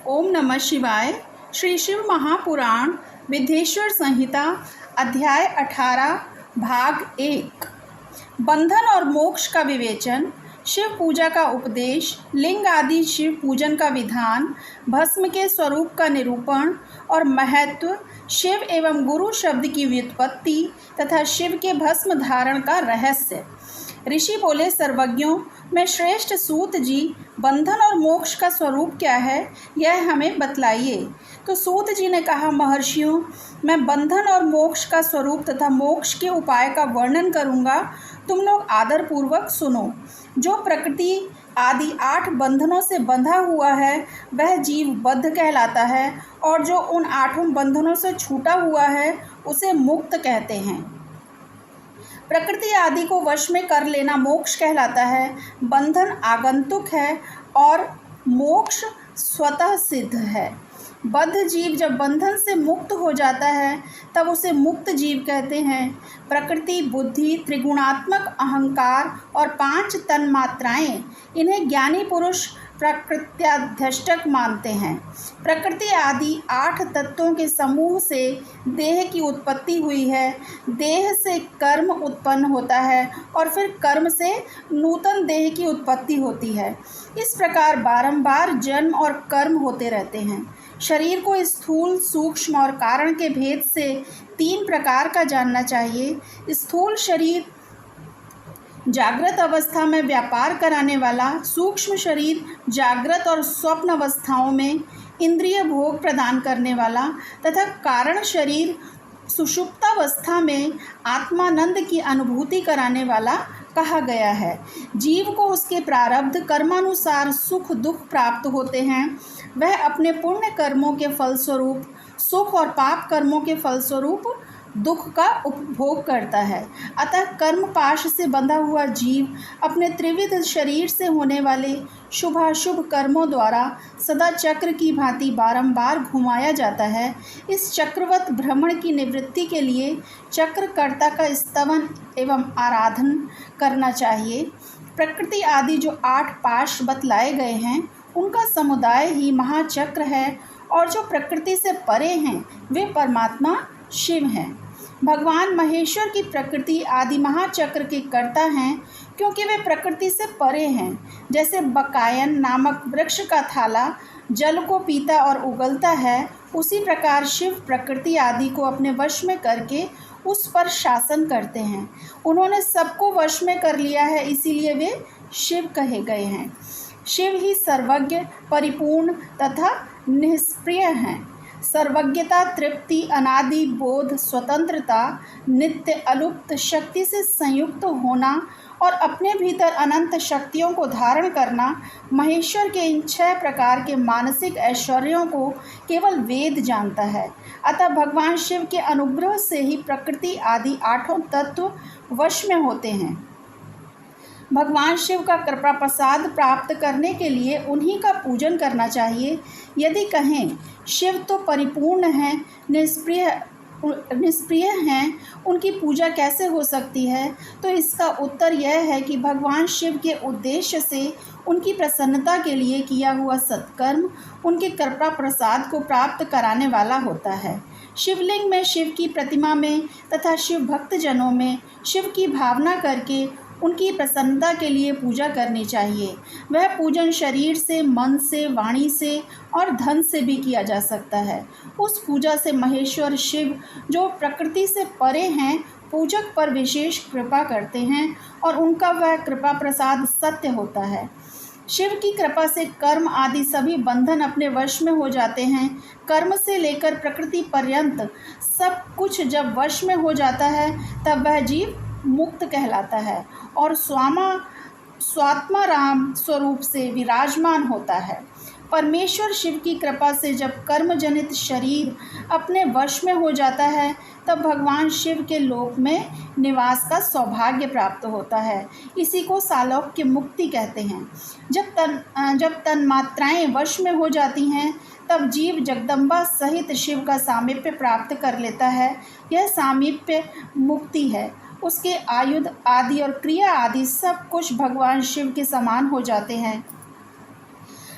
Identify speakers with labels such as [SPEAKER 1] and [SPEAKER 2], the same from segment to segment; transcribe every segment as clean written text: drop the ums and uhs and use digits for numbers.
[SPEAKER 1] ओम नमः शिवाय। श्री शिव महापुराण विद्धेश्वर संहिता अध्याय 18 भाग 1। बंधन और मोक्ष का विवेचन, शिव पूजा का उपदेश, लिंग आदि शिव पूजन का विधान, भस्म के स्वरूप का निरूपण और महत्व, शिव एवं गुरु शब्द की व्युत्पत्ति तथा शिव के भस्म धारण का रहस्य। ऋषि बोले, सर्वज्ञों में श्रेष्ठ सूत जी, बंधन और मोक्ष का स्वरूप क्या है, यह हमें बतलाइए। तो सूत जी ने कहा, महर्षियों, मैं बंधन और मोक्ष का स्वरूप तथा मोक्ष के उपाय का वर्णन करूँगा, तुम लोग आदरपूर्वक सुनो। जो प्रकृति आदि 8 बंधनों से बंधा हुआ है वह जीव बद्ध कहलाता है, और जो उन 8 बंधनों से छूटा हुआ है उसे मुक्त कहते हैं। प्रकृति आदि को वश में कर लेना मोक्ष कहलाता है। बंधन आगंतुक है और मोक्ष स्वतः सिद्ध है। बद्ध जीव जब बंधन से मुक्त हो जाता है तब उसे मुक्त जीव कहते हैं। प्रकृति, बुद्धि, त्रिगुणात्मक अहंकार और 5 तन्मात्राएं, इन्हें ज्ञानी पुरुष प्रकृत्याध्यष्टक मानते हैं। प्रकृति आदि 8 तत्वों के समूह से देह की उत्पत्ति हुई है। देह से कर्म उत्पन्न होता है और फिर कर्म से नूतन देह की उत्पत्ति होती है। इस प्रकार बारंबार जन्म और कर्म होते रहते हैं। शरीर को स्थूल, सूक्ष्म और कारण के भेद से 3 प्रकार का जानना चाहिए। स्थूल शरीर जागृत अवस्था में व्यापार कराने वाला, सूक्ष्म शरीर जागृत और स्वप्न अवस्थाओं में इंद्रिय भोग प्रदान करने वाला तथा कारण शरीर सुषुप्तावस्था में आत्मानंद की अनुभूति कराने वाला कहा गया है। जीव को उसके प्रारब्ध कर्मानुसार सुख दुख प्राप्त होते हैं। वह अपने पुण्य कर्मों के फलस्वरूप सुख और पाप कर्मों के फलस्वरूप दुख का उपभोग करता है। अतः कर्म पाश से बंधा हुआ जीव अपने त्रिविध शरीर से होने वाले शुभाशुभ कर्मों द्वारा सदा चक्र की भांति बारंबार घुमाया जाता है। इस चक्रवत भ्रमण की निवृत्ति के लिए चक्रकर्ता का स्तवन एवं आराधन करना चाहिए। प्रकृति आदि जो 8 पाश बतलाए गए हैं उनका समुदाय ही महाचक्र है, और जो प्रकृति से परे हैं वे परमात्मा शिव हैं। भगवान महेश्वर की प्रकृति आदि महाचक्र के कर्ता हैं, क्योंकि वे प्रकृति से परे हैं। जैसे बकायन नामक वृक्ष का थाला जल को पीता और उगलता है, उसी प्रकार शिव प्रकृति आदि को अपने वश में करके उस पर शासन करते हैं। उन्होंने सबको वश में कर लिया है, इसीलिए वे शिव कहे गए हैं। शिव ही सर्वज्ञ, परिपूर्ण तथा निष्प्रिय हैं। सर्वज्ञता, तृप्ति, अनादि बोध, स्वतंत्रता, नित्य अलुप्त शक्ति से संयुक्त होना और अपने भीतर अनंत शक्तियों को धारण करना, महेश्वर के इन 6 प्रकार के मानसिक ऐश्वर्यों को केवल वेद जानता है। अतः भगवान शिव के अनुग्रह से ही प्रकृति आदि 8 तत्व वश में होते हैं। भगवान शिव का कृपा प्रसाद प्राप्त करने के लिए उन्हीं का पूजन करना चाहिए। यदि कहें शिव तो परिपूर्ण हैं, निष्प्रिय हैं, उनकी पूजा कैसे हो सकती है, तो इसका उत्तर यह है कि भगवान शिव के उद्देश्य से उनकी प्रसन्नता के लिए किया हुआ सत्कर्म उनके कृपा प्रसाद को प्राप्त कराने वाला होता है। शिवलिंग में, शिव की प्रतिमा में तथा शिव भक्तजनों में शिव की भावना करके उनकी प्रसन्नता के लिए पूजा करनी चाहिए। वह पूजन शरीर से, मन से, वाणी से और धन से भी किया जा सकता है। उस पूजा से महेश्वर शिव, जो प्रकृति से परे हैं, पूजक पर विशेष कृपा करते हैं और उनका वह कृपा प्रसाद सत्य होता है। शिव की कृपा से कर्म आदि सभी बंधन अपने वश में हो जाते हैं। कर्म से लेकर प्रकृति पर्यंत सब कुछ जब वश में हो जाता है तब वह जीव मुक्त कहलाता है और स्वात्मा राम स्वरूप से विराजमान होता है। परमेश्वर शिव की कृपा से जब कर्म जनित शरीर अपने वश में हो जाता है तब भगवान शिव के लोक में निवास का सौभाग्य प्राप्त होता है। इसी को सालोक्य मुक्ति कहते हैं। जब तन्मात्राएं वश में हो जाती हैं तब जीव जगदम्बा सहित शिव का सामीप्य प्राप्त कर लेता है। यह सामीप्य मुक्ति है। उसके आयुध आदि और क्रिया आदि सब कुछ भगवान शिव के समान हो जाते हैं।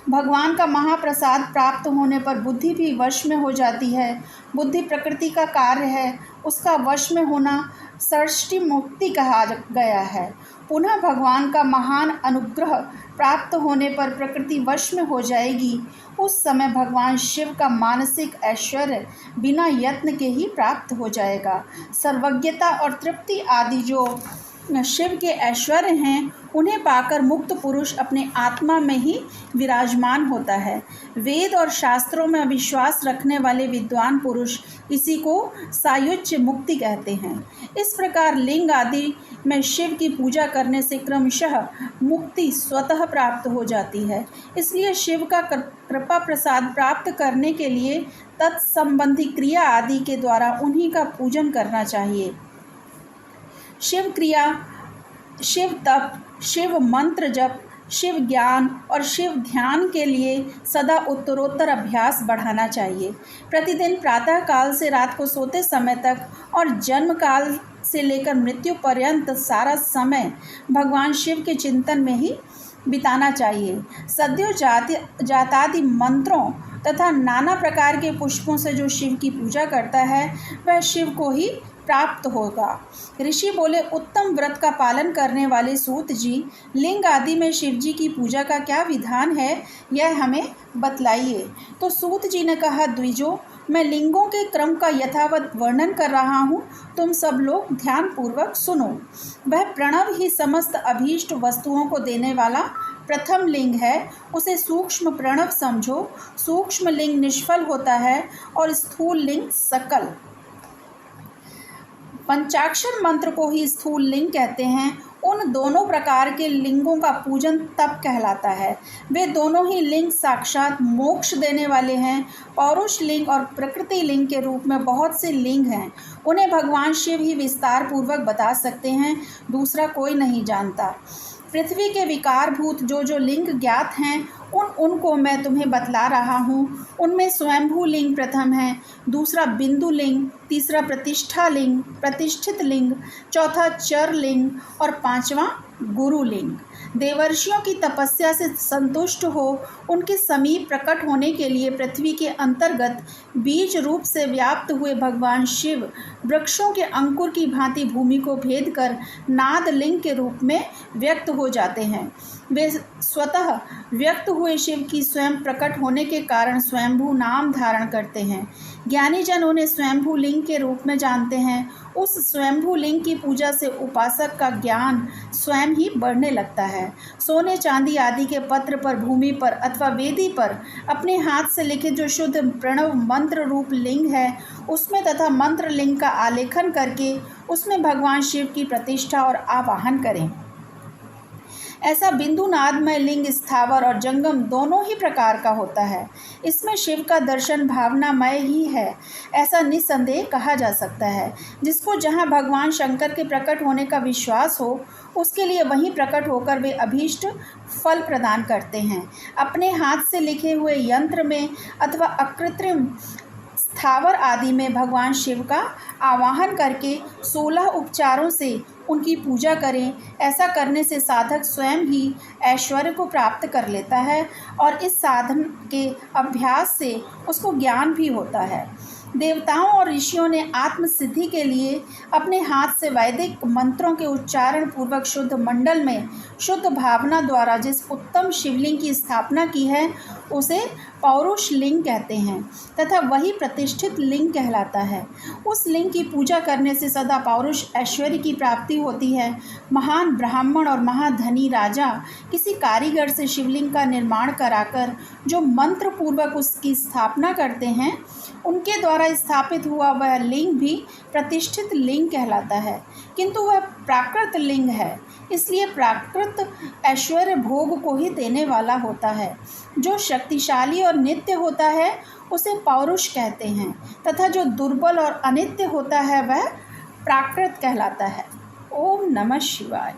[SPEAKER 1] भगवान का महाप्रसाद प्राप्त होने पर बुद्धि भी वश में हो जाती है। बुद्धि प्रकृति का कार्य है, उसका वश में होना सृष्टि मुक्ति कहा गया है। पुनः भगवान का महान अनुग्रह प्राप्त होने पर प्रकृति वश में हो जाएगी। उस समय भगवान शिव का मानसिक ऐश्वर्य बिना यत्न के ही प्राप्त हो जाएगा। सर्वज्ञता और तृप्ति आदि जो शिव के ऐश्वर्य हैं, उन्हें पाकर मुक्त पुरुष अपने आत्मा में ही विराजमान होता है। वेद और शास्त्रों में अविश्वास रखने वाले विद्वान पुरुष इसी को सायुज्य मुक्ति कहते हैं। इस प्रकार लिंग आदि में शिव की पूजा करने से क्रमशः मुक्ति स्वतः प्राप्त हो जाती है। इसलिए शिव का कृपा प्रसाद प्राप्त करने के लिए तत्संबंधी क्रिया आदि के द्वारा उन्हीं का पूजन करना चाहिए। शिव क्रिया, शिव तप, शिव मंत्र जप, शिव ज्ञान और शिव ध्यान के लिए सदा उत्तरोत्तर अभ्यास बढ़ाना चाहिए। प्रतिदिन प्रातः काल से रात को सोते समय तक और जन्म काल से लेकर मृत्यु पर्यंत सारा समय भगवान शिव के चिंतन में ही बिताना चाहिए। सद्यो जातादि मंत्रों तथा नाना प्रकार के पुष्पों से जो शिव की पूजा करता है वह शिव को ही प्राप्त होगा। ऋषि बोले, उत्तम व्रत का पालन करने वाले सूत जी, लिंग आदि में शिव जी की पूजा का क्या विधान है, यह हमें बतलाइए। तो सूत जी ने कहा, द्विजो, मैं लिंगों के क्रम का यथावत वर्णन कर रहा हूँ, तुम सब लोग ध्यान पूर्वक सुनो। वह प्रणव ही समस्त अभीष्ट वस्तुओं को देने वाला प्रथम लिंग है। उसे सूक्ष्म प्रणव समझो। सूक्ष्म लिंग निष्फल होता है और स्थूल लिंग सकल। पंचाक्षर मंत्र को ही स्थूल लिंग कहते हैं। उन दोनों प्रकार के लिंगों का पूजन तप कहलाता है। वे दोनों ही लिंग साक्षात मोक्ष देने वाले हैं। पौरुष लिंग और प्रकृति लिंग के रूप में बहुत से लिंग हैं। उन्हें भगवान शिव ही विस्तार पूर्वक बता सकते हैं, दूसरा कोई नहीं जानता। पृथ्वी के विकारभूत जो लिंग ज्ञात हैं, उनको मैं तुम्हें बतला रहा हूँ। उनमें स्वयंभू लिंग प्रथम है, दूसरा बिंदु लिंग, तीसरा प्रतिष्ठा लिंग, प्रतिष्ठित लिंग, चौथा चर लिंग और पांचवा गुरु लिंग। देवर्षियों की तपस्या से संतुष्ट हो उनके समीप प्रकट होने के लिए पृथ्वी के अंतर्गत बीज रूप से व्याप्त हुए भगवान शिव वृक्षों के अंकुर की भांति भूमि को भेद कर नाद लिंग के रूप में व्यक्त हो जाते हैं। वे स्वतः व्यक्त हुए शिव की स्वयं प्रकट होने के कारण स्वयंभू नाम धारण करते हैं। ज्ञानी जन उन्हें स्वयंभू लिंग के रूप में जानते हैं। उस स्वयंभू लिंग की पूजा से उपासक का ज्ञान स्वयं ही बढ़ने लगता है। सोने चांदी आदि के पत्र पर, भूमि पर अथवा वेदी पर अपने हाथ से लिखित जो शुद्ध प्रणव मंत्र रूप लिंग है, उसमें तथा मंत्र लिंग का आलेखन करके उसमें भगवान शिव की प्रतिष्ठा और आवाहन करें। ऐसा बिंदु नादमय लिंग स्थावर और जंगम दोनों ही प्रकार का होता है। इसमें शिव का दर्शन भावनामय ही है, ऐसा निस्संदेह कहा जा सकता है। जिसको जहाँ भगवान शंकर के प्रकट होने का विश्वास हो, उसके लिए वहीं प्रकट होकर वे अभीष्ट फल प्रदान करते हैं। अपने हाथ से लिखे हुए यंत्र में अथवा अकृत्रिम स्थावर आदि में भगवान शिव का आवाहन करके 16 उपचारों से उनकी पूजा करें। ऐसा करने से साधक स्वयं ही ऐश्वर्य को प्राप्त कर लेता है और इस साधन के अभ्यास से उसको ज्ञान भी होता है। देवताओं और ऋषियों ने आत्मसिद्धि के लिए अपने हाथ से वैदिक मंत्रों के उच्चारण पूर्वक शुद्ध मंडल में शुद्ध भावना द्वारा जिस उत्तम शिवलिंग की स्थापना की है, उसे पौरुष लिंग कहते हैं तथा वही प्रतिष्ठित लिंग कहलाता है। उस लिंग की पूजा करने से सदा पौरुष ऐश्वर्य की प्राप्ति होती है। महान ब्राह्मण और महाधनी राजा किसी कारीगर से शिवलिंग का निर्माण कराकर जो मंत्र पूर्वक उसकी स्थापना करते हैं, उनके द्वारा स्थापित हुआ वह लिंग भी प्रतिष्ठित लिंग कहलाता है, किंतु वह प्राकृत लिंग है, इसलिए प्राकृत ऐश्वर्य भोग को ही देने वाला होता है। जो शक्तिशाली और नित्य होता है उसे पौरुष कहते हैं तथा जो दुर्बल और अनित्य होता है वह प्राकृत कहलाता है। ओम नमः शिवाय।